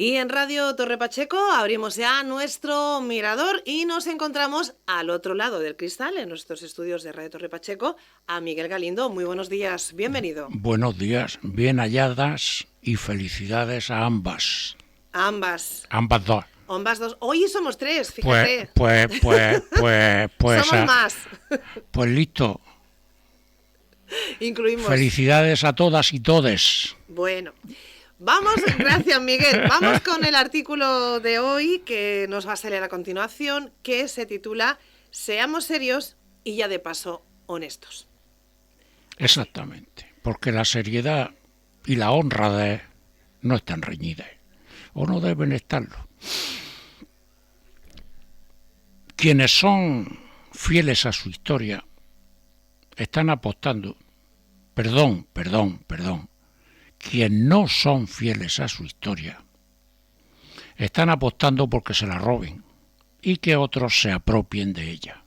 Y en Radio Torre Pacheco abrimos ya nuestro mirador y nos encontramos al otro lado del cristal, en nuestros estudios de Radio Torre Pacheco, a Miguel Galindo. Muy buenos días, bienvenido. Buenos días, bien halladas y felicidades a ambas. Ambas. Ambas dos. Ambas dos. Hoy somos tres, fíjate. Pues. Somos más. Pues listo. Incluimos. Felicidades a todas y todes. Bueno. Vamos, gracias Miguel, vamos con el artículo de hoy que nos va a salir a continuación, que se titula Seamos serios y ya de paso honestos. Exactamente, porque la seriedad y la honradez no están reñidas, o no deben estarlo. Quienes son fieles a su historia están apostando, perdón, quienes no son fieles a su historia están apostando porque se la roben y que otros se apropien de ella.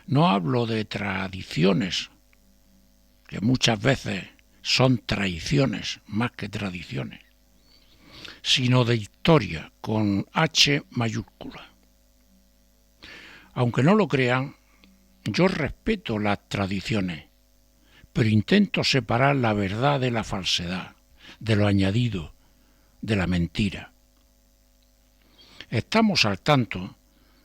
No hablo de tradiciones, que muchas veces son traiciones más que tradiciones, sino de historia con H mayúscula. Aunque no lo crean, yo respeto las tradiciones, pero intento separar la verdad de la falsedad, de lo añadido, de la mentira. Estamos al tanto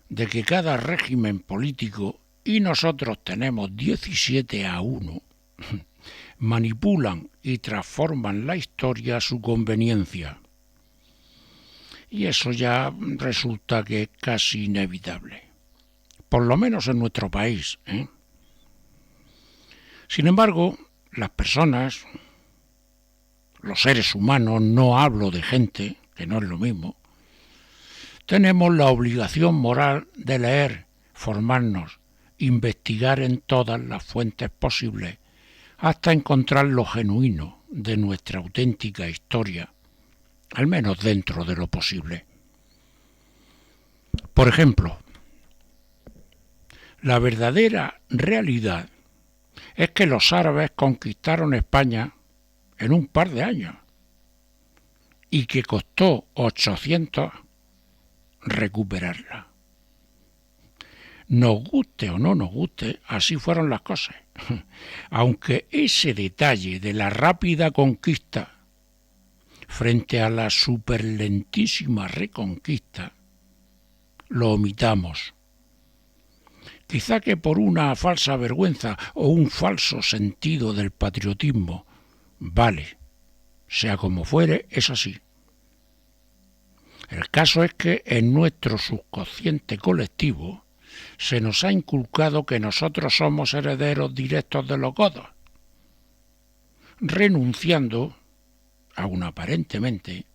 de que cada régimen político, y nosotros tenemos 17-1, manipulan y transforman la historia a su conveniencia. Y eso ya resulta que es casi inevitable, por lo menos en nuestro país, Sin embargo, las personas, los seres humanos, no hablo de gente, que no es lo mismo, tenemos la obligación moral de leer, formarnos, investigar en todas las fuentes posibles, hasta encontrar lo genuino de nuestra auténtica historia, al menos dentro de lo posible. Por ejemplo, la verdadera realidad es que los árabes conquistaron España en un par de años y que costó 800 recuperarla. Nos guste o no nos guste, así fueron las cosas. Aunque ese detalle de la rápida conquista frente a la superlentísima reconquista lo omitamos. Quizá que por una falsa vergüenza o un falso sentido del patriotismo. Vale, sea como fuere, es así. El caso es que en nuestro subconsciente colectivo se nos ha inculcado que nosotros somos herederos directos de los godos, renunciando, aun aparentemente,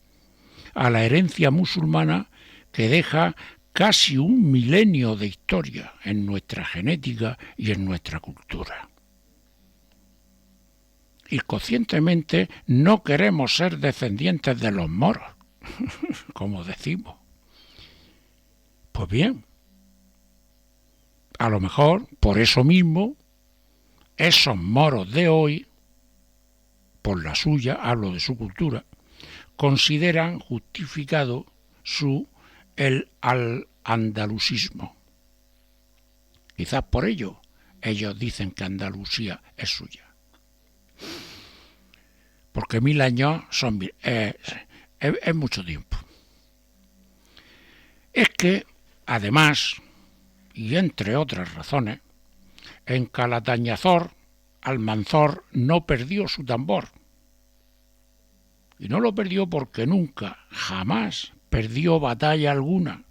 a la herencia musulmana que deja casi un milenio de historia en nuestra genética y en nuestra cultura. Y conscientemente no queremos ser descendientes de los moros, como decimos. Pues bien, a lo mejor, por eso mismo, esos moros de hoy, por la suya, hablo de su cultura, consideran justificado el al-andalusismo. Quizás por ello ellos dicen que Andalucía es suya. Porque 1000 años es mucho tiempo. Es que, además, y entre otras razones, en Calatañazor, Almanzor no perdió su tambor. Y no lo perdió porque nunca, jamás, perdió batalla alguna.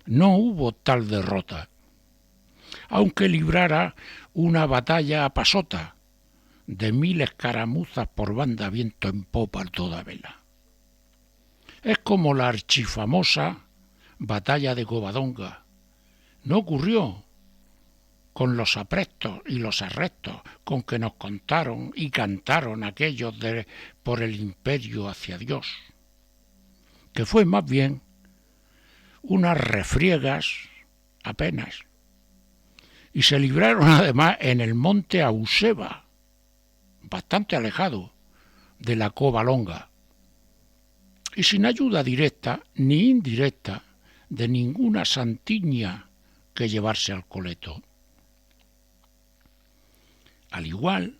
No hubo tal derrota, aunque librara una batalla a pasota, de 1000 escaramuzas por banda, viento en popa a toda vela. Es como la archifamosa batalla de Covadonga. No ocurrió con los aprestos y los arrestos con que nos contaron y cantaron aquellos por el imperio hacia Dios, que fue más bien unas refriegas apenas, y se libraron además en el monte Auseba, bastante alejado de la Cova Longa. y sin ayuda directa ni indirecta de ninguna santiña que llevarse al coleto. Al igual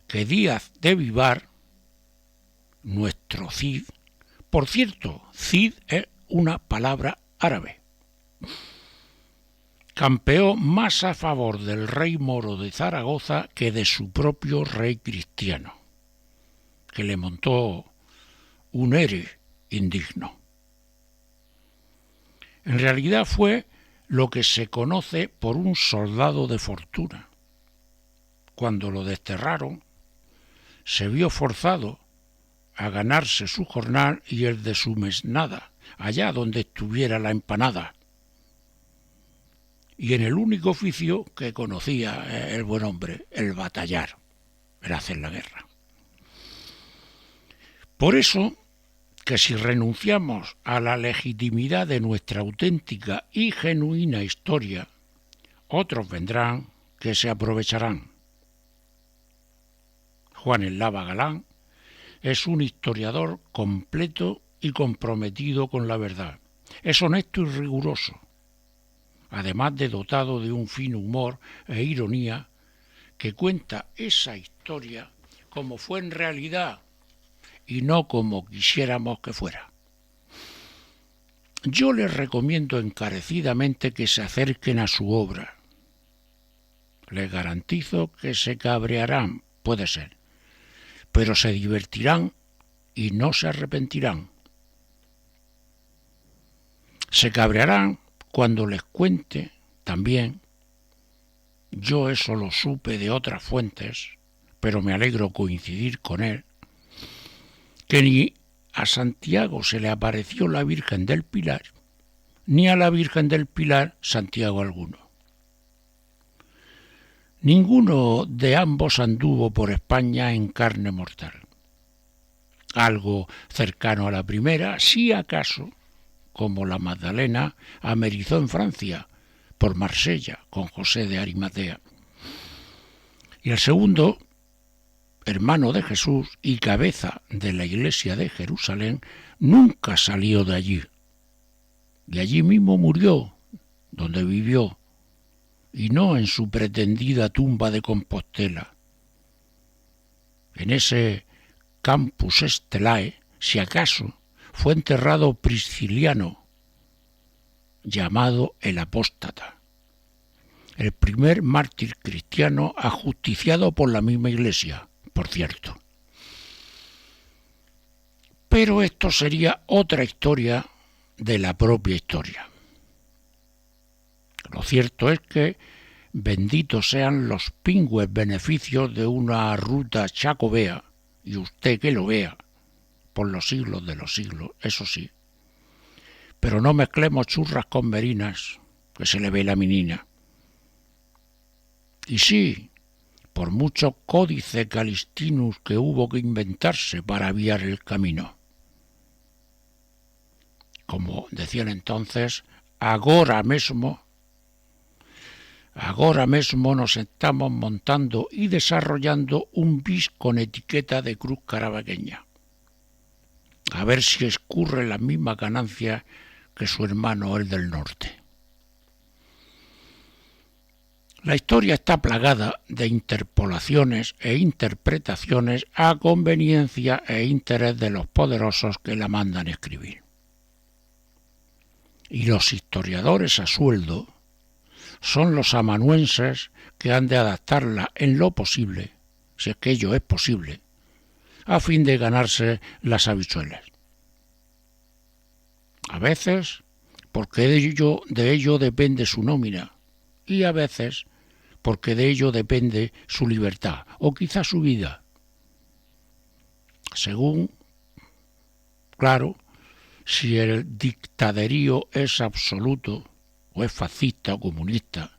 que Díaz de Vivar, nuestro Cid, por cierto, Cid es una palabra árabe, campeó más a favor del rey moro de Zaragoza que de su propio rey cristiano, que le montó un ere indigno. En realidad fue lo que se conoce por un soldado de fortuna. Cuando lo desterraron, se vio forzado a ganarse su jornal y el de su mesnada, allá donde estuviera la empanada. Y en el único oficio que conocía el buen hombre, el batallar, era hacer la guerra. Por eso, que si renunciamos a la legitimidad de nuestra auténtica y genuina historia, otros vendrán que se aprovecharán. Juan Eslava Galán es un historiador completo y comprometido con la verdad. Es honesto y riguroso, además de dotado de un fino humor e ironía que cuenta esa historia como fue en realidad y no como quisiéramos que fuera. Yo les recomiendo encarecidamente que se acerquen a su obra. Les garantizo que se cabrearán, puede ser, pero se divertirán y no se arrepentirán. Se cabrearán cuando les cuente también, yo eso lo supe de otras fuentes, pero me alegro coincidir con él, que ni a Santiago se le apareció la Virgen del Pilar, ni a la Virgen del Pilar Santiago alguno. Ninguno de ambos anduvo por España en carne mortal. Algo cercano a la primera, si acaso, como la Magdalena, amerizó en Francia, por Marsella, con José de Arimatea. Y el segundo, hermano de Jesús y cabeza de la Iglesia de Jerusalén, nunca salió de allí. Y allí mismo murió, donde vivió, y no en su pretendida tumba de Compostela. En ese Campus Stelae, si acaso, fue enterrado Prisciliano, llamado el Apóstata, el primer mártir cristiano ajusticiado por la misma Iglesia, por cierto. Pero esto sería otra historia de la propia historia. Lo cierto es que benditos sean los pingües beneficios de una ruta chacobea, y usted que lo vea, por los siglos de los siglos, eso sí. Pero no mezclemos churras con merinas, que se le ve la menina. Y sí, por mucho códice calistinus que hubo que inventarse para aviar el camino. Como decían entonces, agora mesmo nos estamos montando y desarrollando un bis con etiqueta de cruz carabaqueña. A ver si escurre la misma ganancia que su hermano el del norte. La historia está plagada de interpolaciones e interpretaciones a conveniencia e interés de los poderosos que la mandan escribir. Y los historiadores a sueldo son los amanuenses que han de adaptarla en lo posible, si es que ello es posible, a fin de ganarse las habichuelas. A veces porque de ello depende su nómina, y a veces porque de ello depende su libertad, o quizá su vida. Según, claro, si el dictaderío es absoluto, o es fascista o comunista,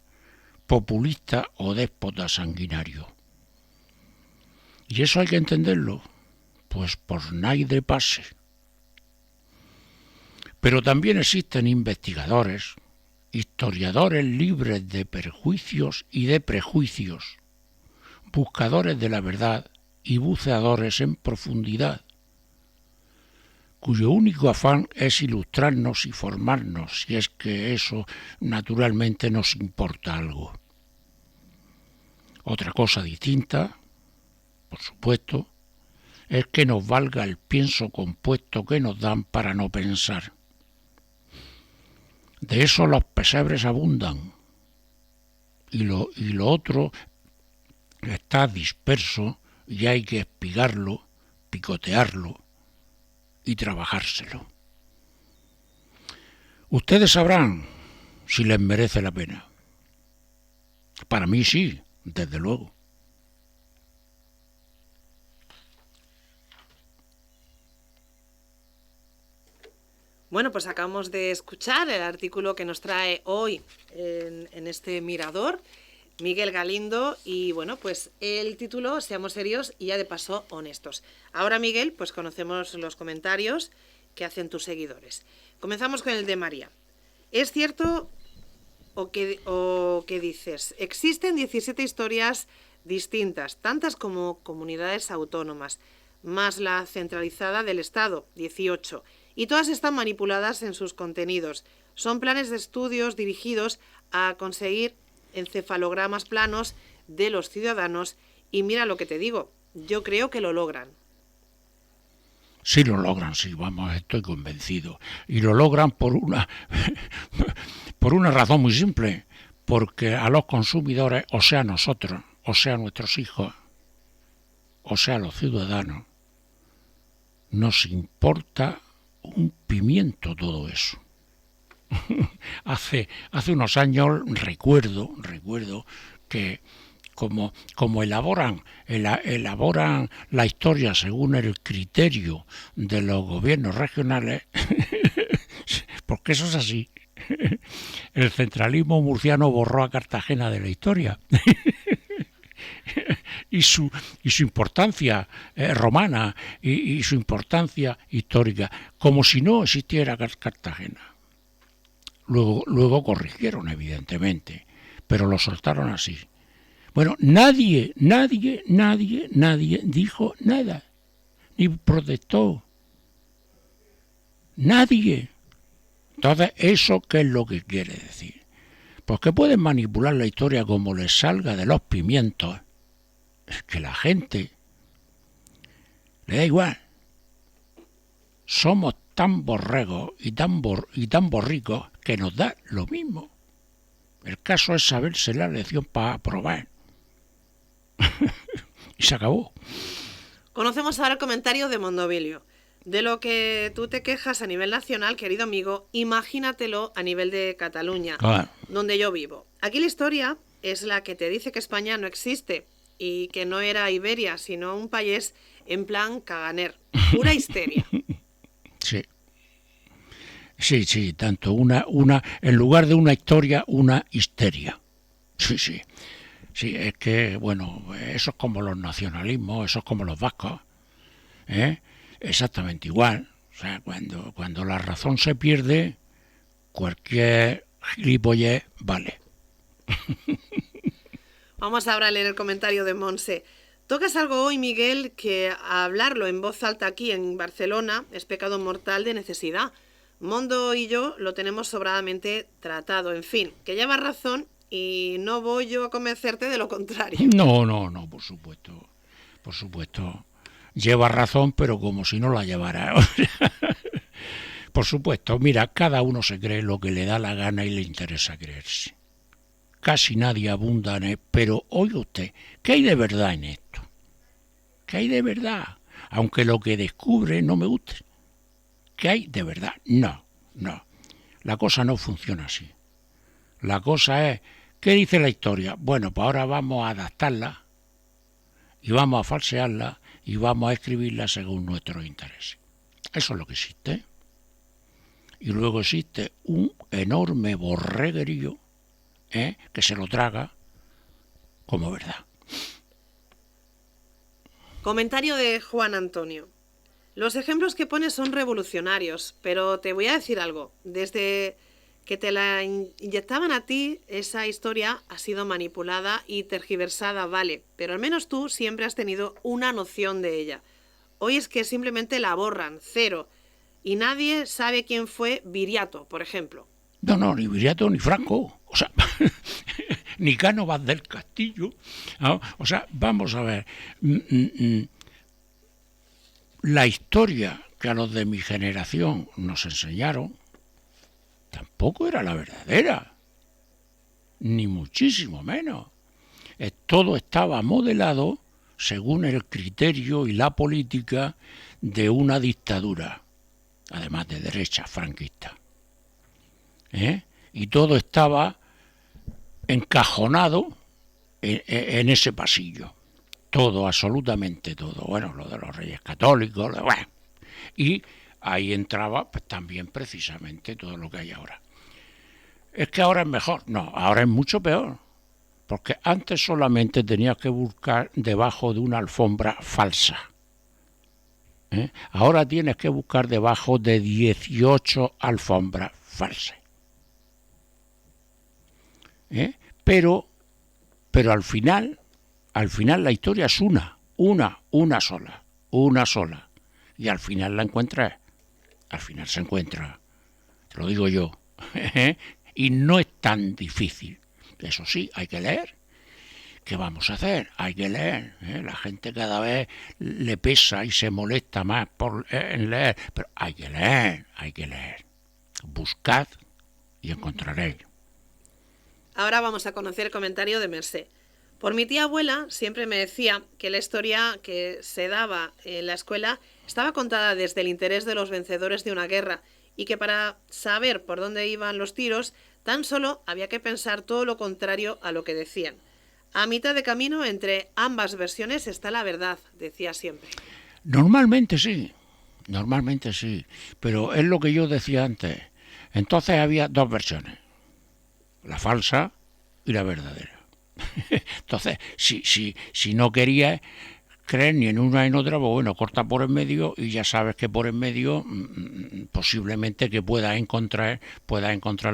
populista o déspota sanguinario. Y eso hay que entenderlo, pues por naide pase. Pero también existen investigadores, historiadores libres de perjuicios y de prejuicios, buscadores de la verdad y buceadores en profundidad, cuyo único afán es ilustrarnos y formarnos, si es que eso naturalmente nos importa algo. Otra cosa distinta, por supuesto, es que nos valga el pienso compuesto que nos dan para no pensar. De eso los pesebres abundan, y lo otro está disperso y hay que espigarlo, picotearlo y trabajárselo. Ustedes sabrán si les merece la pena. Para mí sí, desde luego. Bueno, pues acabamos de escuchar el artículo que nos trae hoy en este Mirador Miguel Galindo, y bueno, pues el título, Seamos serios y ya de paso honestos. Ahora, Miguel, pues conocemos los comentarios que hacen tus seguidores. Comenzamos con el de María. ¿Es cierto o qué dices? Existen 17 historias distintas, tantas como comunidades autónomas, más la centralizada del Estado, 18, y todas están manipuladas en sus contenidos. Son planes de estudios dirigidos a conseguir encefalogramas planos de los ciudadanos, y mira lo que te digo, yo creo que lo logran. Sí lo logran, sí, vamos, estoy convencido. Y lo logran por una razón muy simple, porque a los consumidores, o sea nosotros, o sea nuestros hijos, o sea los ciudadanos, nos importa un pimiento todo eso. Hace unos años recuerdo que como elaboran la historia según el criterio de los gobiernos regionales, porque eso es así, el centralismo murciano borró a Cartagena de la historia. y su importancia romana y su importancia histórica, como si no existiera Cartagena. Luego corrigieron, evidentemente, pero lo soltaron así. Bueno, nadie dijo nada, ni protestó. Nadie. Entonces, ¿eso qué es lo que quiere decir? Pues que pueden manipular la historia como les salga de los pimientos. Es que la gente le da igual. Somos tan borregos y tan borricos que nos da lo mismo. El caso es saberse la lección para aprobar. Y se acabó. Conocemos ahora el comentario de Mondovilio. De lo que tú te quejas a nivel nacional, querido amigo, imagínatelo a nivel de Cataluña, donde yo vivo. Aquí la historia es la que te dice que España no existe y que no era Iberia, sino un país en plan caganer. Pura histeria. Sí. Sí, tanto una en lugar de una historia, una histeria. Sí. Sí, es que, bueno, eso es como los nacionalismos, eso es como los vascos, exactamente igual. O sea, cuando la razón se pierde, cualquier gilipollez vale. Vamos ahora a leer el comentario de Monse. Tocas algo hoy, Miguel, que hablarlo en voz alta aquí en Barcelona es pecado mortal de necesidad. Mondo y yo lo tenemos sobradamente tratado. En fin, que llevas razón y no voy yo a convencerte de lo contrario. No, por supuesto. Lleva razón, pero como si no la llevara. Por supuesto, mira, cada uno se cree lo que le da la gana y le interesa creerse. Casi nadie abunda en él, pero oiga usted, ¿qué hay de verdad en esto? ¿Qué hay de verdad? Aunque lo que descubre no me guste. ¿Qué hay de verdad? No. La cosa no funciona así. La cosa es, ¿qué dice la historia? Bueno, pues ahora vamos a adaptarla y vamos a falsearla y vamos a escribirla según nuestros intereses. Eso es lo que existe. Y luego existe un enorme borreguerío que se lo traga como verdad. Comentario de Juan Antonio. Los ejemplos que pones son revolucionarios, pero te voy a decir algo. Desde que te la inyectaban a ti, esa historia ha sido manipulada y tergiversada, vale, pero al menos tú siempre has tenido una noción de ella. Hoy es que simplemente la borran, cero. y nadie sabe quién fue Viriato, por ejemplo. No, ni Viriato ni Franco, o sea, ni Cánovas del Castillo, ¿no? O sea, vamos a ver, la historia que a los de mi generación nos enseñaron tampoco era la verdadera, ni muchísimo menos. Todo estaba modelado según el criterio y la política de una dictadura, además de derecha franquista. Y todo estaba encajonado en ese pasillo. Todo, absolutamente todo. Bueno, lo de los Reyes Católicos, bueno. Y ahí entraba pues, también precisamente todo lo que hay ahora. ¿Es que ahora es mejor? No, ahora es mucho peor. Porque antes solamente tenías que buscar debajo de una alfombra falsa. Ahora tienes que buscar debajo de 18 alfombras falsas. Pero al final la historia es una sola. Y al final la encuentras, al final se encuentra, te lo digo yo, y no es tan difícil. Eso sí, hay que leer. ¿Qué vamos a hacer? Hay que leer. La gente cada vez le pesa y se molesta más en leer. Pero hay que leer. Buscad y encontraréis. Ahora vamos a conocer el comentario de Mercé. Por mi tía abuela siempre me decía que la historia que se daba en la escuela estaba contada desde el interés de los vencedores de una guerra y que para saber por dónde iban los tiros tan solo había que pensar todo lo contrario a lo que decían. A mitad de camino entre ambas versiones está la verdad, decía siempre. Normalmente sí, pero es lo que yo decía antes. Entonces había dos versiones, la falsa y la verdadera. Entonces, si no querías creer ni en una ni en otra, pues bueno, corta por en medio y ya sabes que por en medio posiblemente que puedas encontrar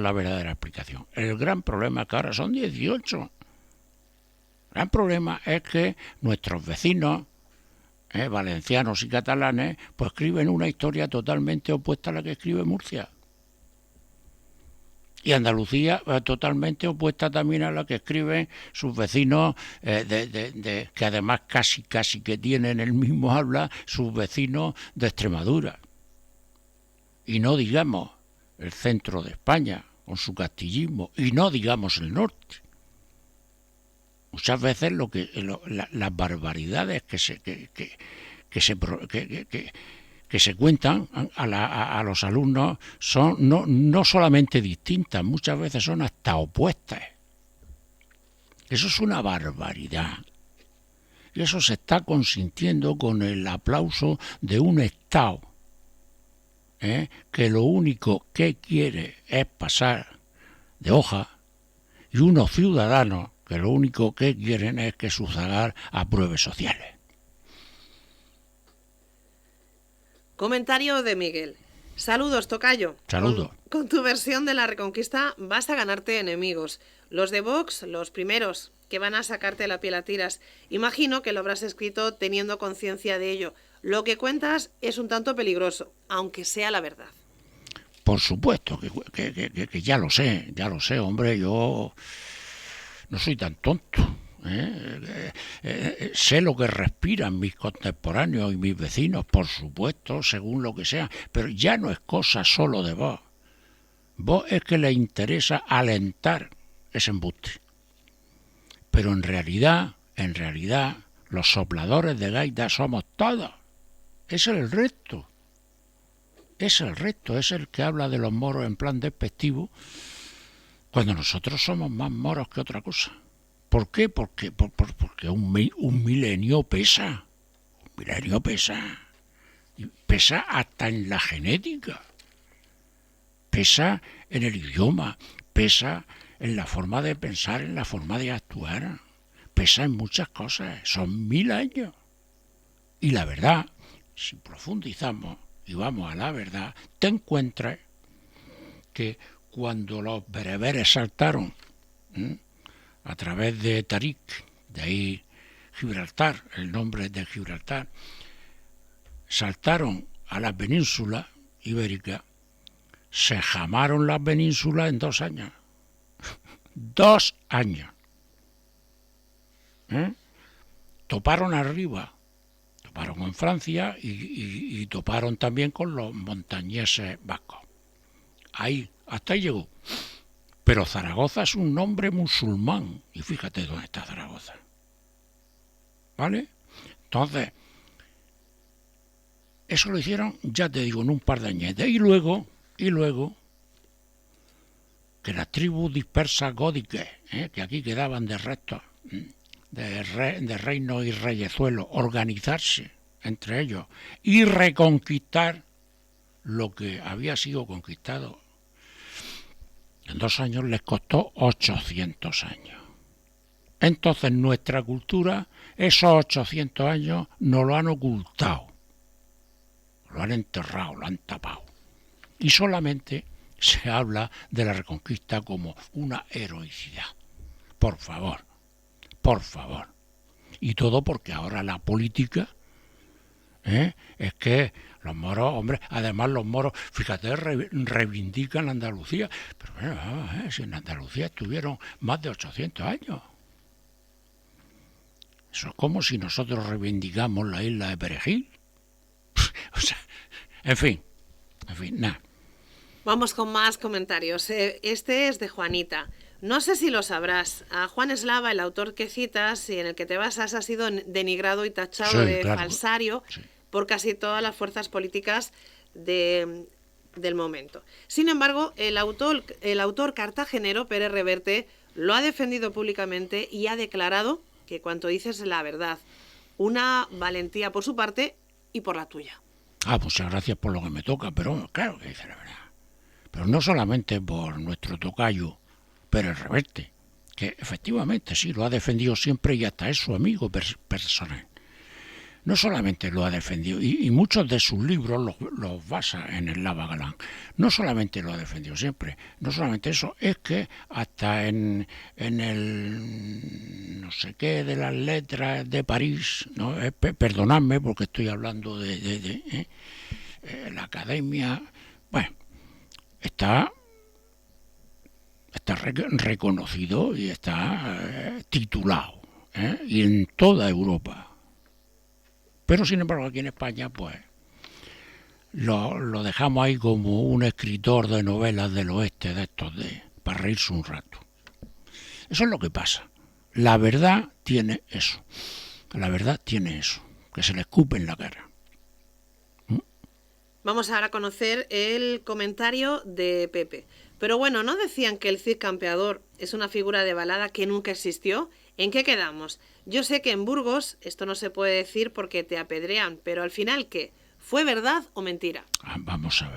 la verdadera explicación. El gran problema es que ahora son 18. El gran problema es que nuestros vecinos, valencianos y catalanes, pues escriben una historia totalmente opuesta a la que escribe Murcia. Y Andalucía totalmente opuesta también a la que escriben sus vecinos, que además casi que tienen el mismo habla, sus vecinos de Extremadura. Y no digamos el centro de España, con su castillismo, y no digamos el norte. Muchas veces las barbaridades que se cuentan a los alumnos son no solamente distintas, muchas veces son hasta opuestas. Eso es una barbaridad. Y eso se está consintiendo con el aplauso de un Estado que lo único que quiere es pasar de hoja, y unos ciudadanos que lo único que quieren es que su zagar apruebe sociales. Comentario de Miguel. Saludos, tocayo. Saludos. Con tu versión de la Reconquista vas a ganarte enemigos. Los de Vox, los primeros, que van a sacarte la piel a tiras. Imagino que lo habrás escrito teniendo conciencia de ello. Lo que cuentas es un tanto peligroso, aunque sea la verdad. Por supuesto que ya lo sé, hombre, yo no soy tan tonto. Sé lo que respiran mis contemporáneos y mis vecinos, por supuesto, según lo que sea, pero ya no es cosa solo de vos. Vos es que le interesa alentar ese embuste. Pero en realidad, los sopladores de gaita somos todos. Es el resto. Es el que habla de los moros en plan despectivo, cuando nosotros somos más moros que otra cosa. ¿Por qué? Porque un milenio pesa. Un milenio pesa. Y pesa hasta en la genética. Pesa en el idioma. Pesa en la forma de pensar, en la forma de actuar. Pesa en muchas cosas. Son 1000 años. Y la verdad, si profundizamos y vamos a la verdad, te encuentras que cuando los bereberes saltaron a través de Tarik, de ahí Gibraltar, el nombre de Gibraltar, saltaron a la península ibérica, se jamaron la península en 2 años. 2 años. Toparon arriba, toparon en Francia y toparon también con los montañeses vascos. Hasta ahí llegó. Pero Zaragoza es un nombre musulmán. Y fíjate dónde está Zaragoza. ¿Vale? Entonces, eso lo hicieron, ya te digo, en un par de añetes. Y luego, que las tribus dispersas gódicas, que aquí quedaban de restos de reinos y reyezuelos, organizarse entre ellos y reconquistar lo que había sido conquistado. En 2 años les costó 800 años. Entonces nuestra cultura, esos 800 años, nos lo han ocultado, lo han enterrado, lo han tapado. Y solamente se habla de la reconquista como una heroicidad. Por favor. Y todo porque ahora la política es que los moros, hombre, además los moros, fíjate, reivindican Andalucía, pero bueno, si en Andalucía estuvieron más de 800 años. Eso es como si nosotros reivindicamos la isla de Perejil. O sea, en fin, nada. Vamos con más comentarios. Este es de Juanita. No sé si lo sabrás. A Juan Eslava, el autor que citas y en el que te basas, ha sido denigrado y tachado de falsario por casi todas las fuerzas políticas del momento. Sin embargo, el autor cartagenero, Pérez Reverte, lo ha defendido públicamente y ha declarado que cuanto dices es la verdad. Una valentía por su parte y por la tuya. Muchas gracias por lo que me toca, pero claro que dice la verdad. Pero no solamente por nuestro tocayo Pérez Reverte, que efectivamente sí lo ha defendido siempre y hasta es su amigo personal. No solamente lo ha defendido, y muchos de sus libros los basa en el Lava Galán. No solamente lo ha defendido siempre, no solamente eso, es que hasta en el no sé qué de las letras de París, ¿no? Perdonadme porque estoy hablando de la academia, bueno, está reconocido y está titulado, y en toda Europa. Pero sin embargo aquí en España pues lo dejamos ahí como un escritor de novelas del oeste, de estos para reírse un rato. Eso es lo que pasa. La verdad tiene eso, que se le escupe en la cara. Vamos ahora a conocer el comentario de Pepe. Pero bueno, ¿no decían que el Cid Campeador es una figura de balada que nunca existió? ¿En qué quedamos? Yo sé que en Burgos esto no se puede decir porque te apedrean, pero al final, ¿qué? ¿Fue verdad o mentira? Vamos a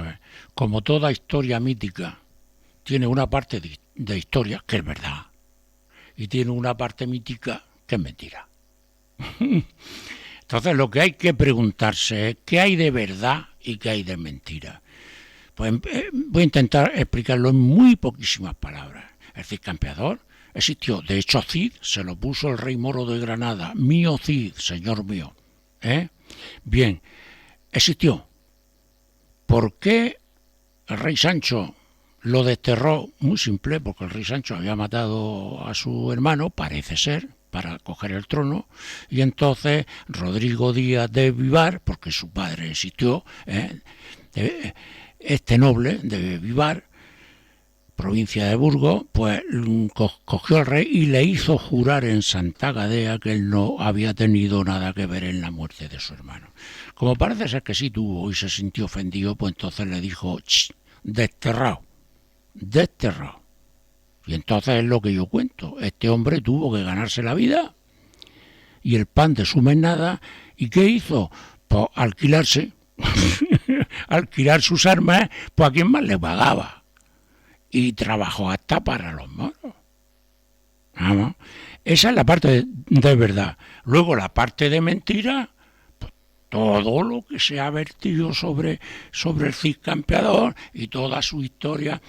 ver. Como toda historia mítica, tiene una parte de historia que es verdad y tiene una parte mítica que es mentira. Entonces lo que hay que preguntarse es qué hay de verdad y qué hay de mentira. Pues voy a intentar explicarlo en muy poquísimas palabras. El Cid Campeador existió. De hecho, Cid se lo puso el rey moro de Granada. Mío Cid, señor mío. Bien, existió. ¿Por qué el rey Sancho lo desterró? Muy simple, porque el rey Sancho había matado a su hermano, parece ser, para coger el trono, y entonces Rodrigo Díaz de Vivar, porque su padre existió, este noble de Vivar, provincia de Burgos, pues cogió al rey y le hizo jurar en Santa Gadea que él no había tenido nada que ver en la muerte de su hermano. Como parece ser que sí tuvo y se sintió ofendido, pues entonces le dijo, desterrado. Y entonces es lo que yo cuento. Este hombre tuvo que ganarse la vida y el pan de su mesnada. ¿Y qué hizo? Pues alquilarse. Alquilar sus armas, pues a quien más le pagaba. Y trabajó hasta para los moros. Vamos. Esa es la parte de verdad. Luego la parte de mentira, pues, todo lo que se ha vertido sobre el Cid Campeador y toda su historia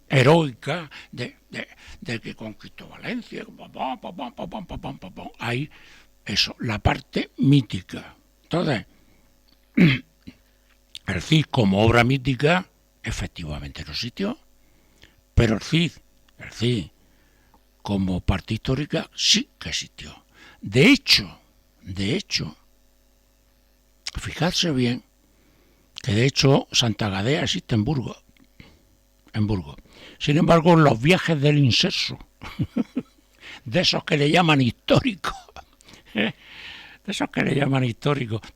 heroica de que conquistó Valencia. Ahí, eso, la parte mítica. Entonces, El Cid como obra mítica efectivamente no existió, pero el Cid como parte histórica sí que existió. De hecho, fijarse bien que de hecho Santa Gadea existe en Burgos. Sin embargo, los viajes del inserso, de esos que le llaman históricos,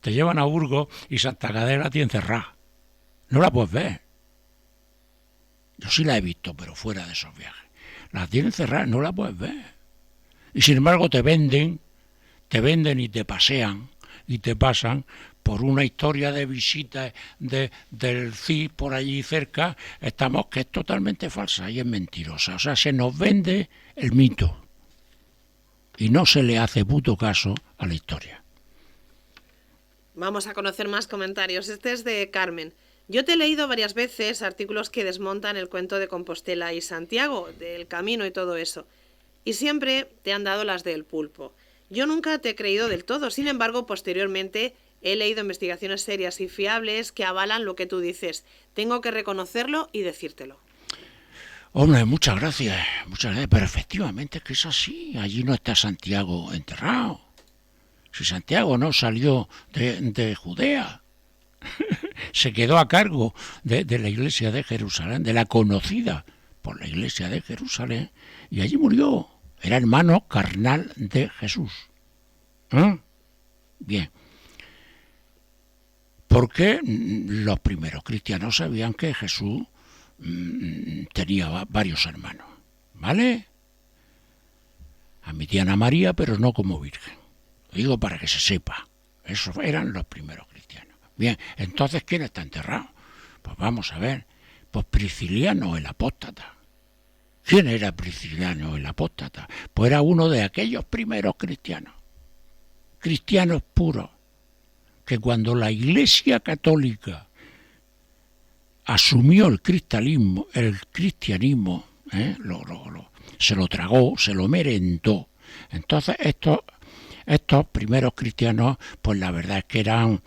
te llevan a Burgos y Santa Gadea la tienen cerrada. No la puedes ver. Yo sí la he visto, pero fuera de esos viajes. La tienen cerrada, no la puedes ver. Y sin embargo te venden y te pasean y te pasan por una historia de visita del Cid por allí cerca, estamos que es totalmente falsa y es mentirosa. O sea, se nos vende el mito y no se le hace puto caso a la historia. Vamos a conocer más comentarios. Este es de Carmen. Yo te he leído varias veces artículos que desmontan el cuento de Compostela y Santiago, del camino y todo eso. Y siempre te han dado las del pulpo. Yo nunca te he creído del todo, sin embargo, posteriormente he leído investigaciones serias y fiables que avalan lo que tú dices. Tengo que reconocerlo y decírtelo. Hombre, muchas gracias, pero efectivamente es que es así. Allí no está Santiago enterrado. Si Santiago no salió de Judea, se quedó a cargo de la iglesia de Jerusalén, de la conocida por la iglesia de Jerusalén, y allí murió. Era hermano carnal de Jesús. Bien. Porque los primeros cristianos sabían que Jesús tenía varios hermanos. ¿Vale? Admitían a María, pero no como virgen. Lo digo para que se sepa. Esos eran los primeros cristianos. Bien, entonces, ¿quién está enterrado? Pues vamos a ver. Pues Prisciliano el apóstata. ¿Quién era Prisciliano el apóstata? Pues era uno de aquellos primeros cristianos puros, que cuando la Iglesia Católica asumió el cristianismo, se lo tragó, se lo merendó. Entonces estos primeros cristianos, pues la verdad es que eran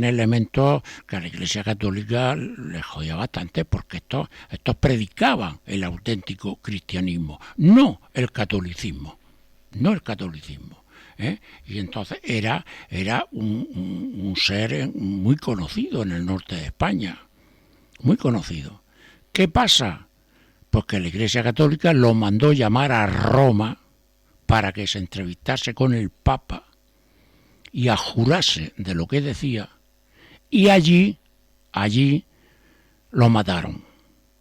elementos que a la Iglesia Católica les jodía bastante, porque estos predicaban el auténtico cristianismo, no el catolicismo. Y entonces era un ser muy conocido en el norte de España, muy conocido. ¿Qué pasa? Pues que la Iglesia Católica lo mandó llamar a Roma para que se entrevistase con el Papa y jurase de lo que decía, y allí lo mataron,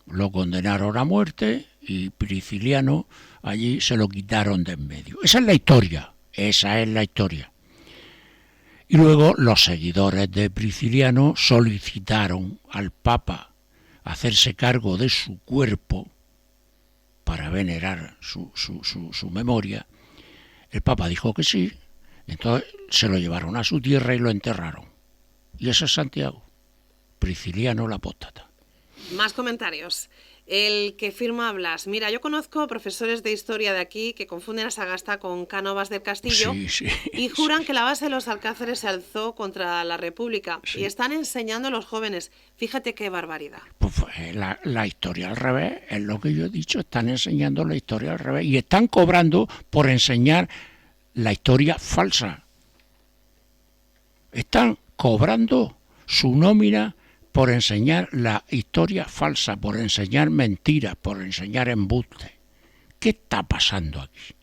lo condenaron a muerte, y Prisciliano allí se lo quitaron de en medio. Esa es la historia. Y luego los seguidores de Prisciliano solicitaron al Papa hacerse cargo de su cuerpo para venerar su memoria. El Papa dijo que sí, entonces se lo llevaron a su tierra y lo enterraron. Y ese es Santiago, Prisciliano el apóstata. Más comentarios. El que firma Blas. Mira, yo conozco profesores de historia de aquí que confunden a Sagasta con Cánovas del Castillo y juran que la base de los Alcázares se alzó contra la República y están enseñando a los jóvenes. Fíjate qué barbaridad. Pues la historia al revés, es lo que yo he dicho, están enseñando la historia al revés y están cobrando por enseñar la historia falsa. Están cobrando su nómina por enseñar la historia falsa, por enseñar mentiras, por enseñar embustes. ¿Qué está pasando aquí?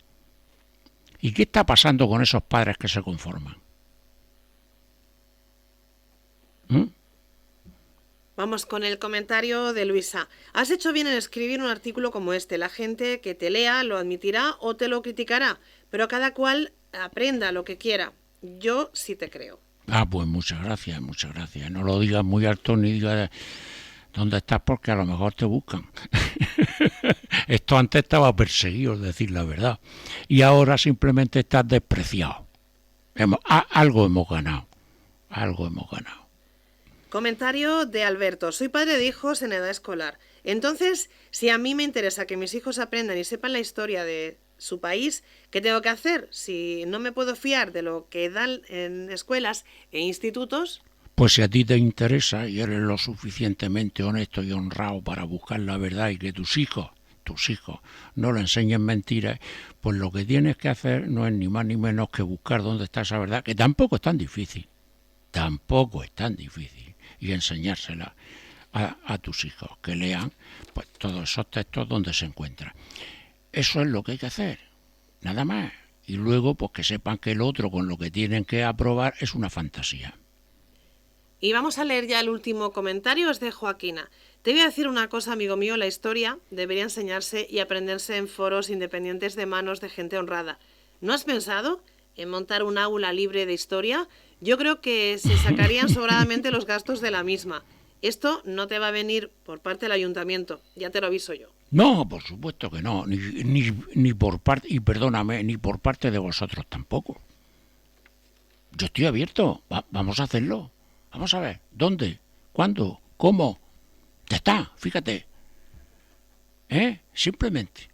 ¿Y qué está pasando con esos padres que se conforman? Vamos con el comentario de Luisa. Has hecho bien en escribir un artículo como este. La gente que te lea lo admitirá o te lo criticará, pero cada cual aprenda lo que quiera. Yo sí te creo. Pues muchas gracias. No lo digas muy alto ni digas dónde estás, porque a lo mejor te buscan. Esto antes estaba perseguido, es decir la verdad. Y ahora simplemente estás despreciado. Algo hemos ganado. Comentario de Alberto. Soy padre de hijos en edad escolar. Entonces, si a mí me interesa que mis hijos aprendan y sepan la historia de su país, ¿qué tengo que hacer? Si no me puedo fiar de lo que dan en escuelas e institutos. Pues si a ti te interesa y eres lo suficientemente honesto y honrado para buscar la verdad y que tus hijos, no le enseñen mentiras, pues lo que tienes que hacer no es ni más ni menos que buscar dónde está esa verdad, que tampoco es tan difícil, y enseñársela a tus hijos, que lean pues todos esos textos donde se encuentran. Eso es lo que hay que hacer, nada más. Y luego pues que sepan que el otro con lo que tienen que aprobar es una fantasía. Y vamos a leer ya el último comentario, es de Joaquina. Te voy a decir una cosa, amigo mío, la historia debería enseñarse y aprenderse en foros independientes de manos de gente honrada. ¿No has pensado en montar un aula libre de historia? Yo creo que se sacarían sobradamente los gastos de la misma. Esto no te va a venir por parte del ayuntamiento, ya te lo aviso yo. No, por supuesto que no, ni por parte, y perdóname, ni por parte de vosotros tampoco. Yo estoy abierto, vamos a hacerlo. Vamos a ver, ¿dónde? ¿Cuándo? ¿Cómo? Ya está, fíjate. Simplemente.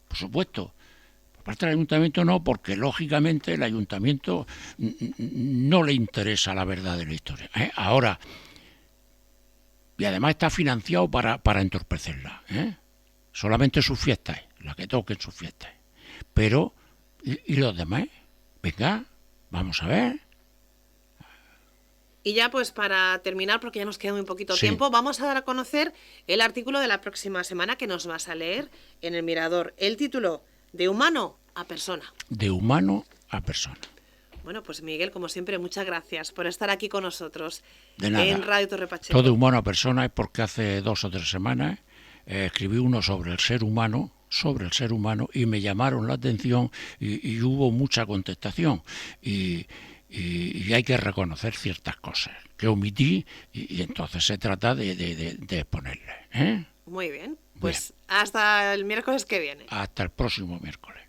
Por supuesto. Por parte del ayuntamiento no, porque lógicamente el ayuntamiento no le interesa la verdad de la historia. Ahora, y además está financiado para entorpecerla. Solamente sus fiestas, la que toquen sus fiestas. Pero, ¿y los demás? Venga, vamos a ver. Y ya pues para terminar, porque ya nos queda muy poquito tiempo, vamos a dar a conocer el artículo de la próxima semana que nos vas a leer en El Mirador. El título, De humano a persona. De humano a persona. Bueno, pues Miguel, como siempre, muchas gracias por estar aquí con nosotros. De nada. En Radio Torre Pacheco. Todo de humano a persona es porque hace 2 o 3 semanas escribí uno sobre el ser humano, y me llamaron la atención y hubo mucha contestación. Y hay que reconocer ciertas cosas que omití y entonces se trata de exponerlas. Muy bien, pues bien. Hasta el miércoles que viene. Hasta el próximo miércoles.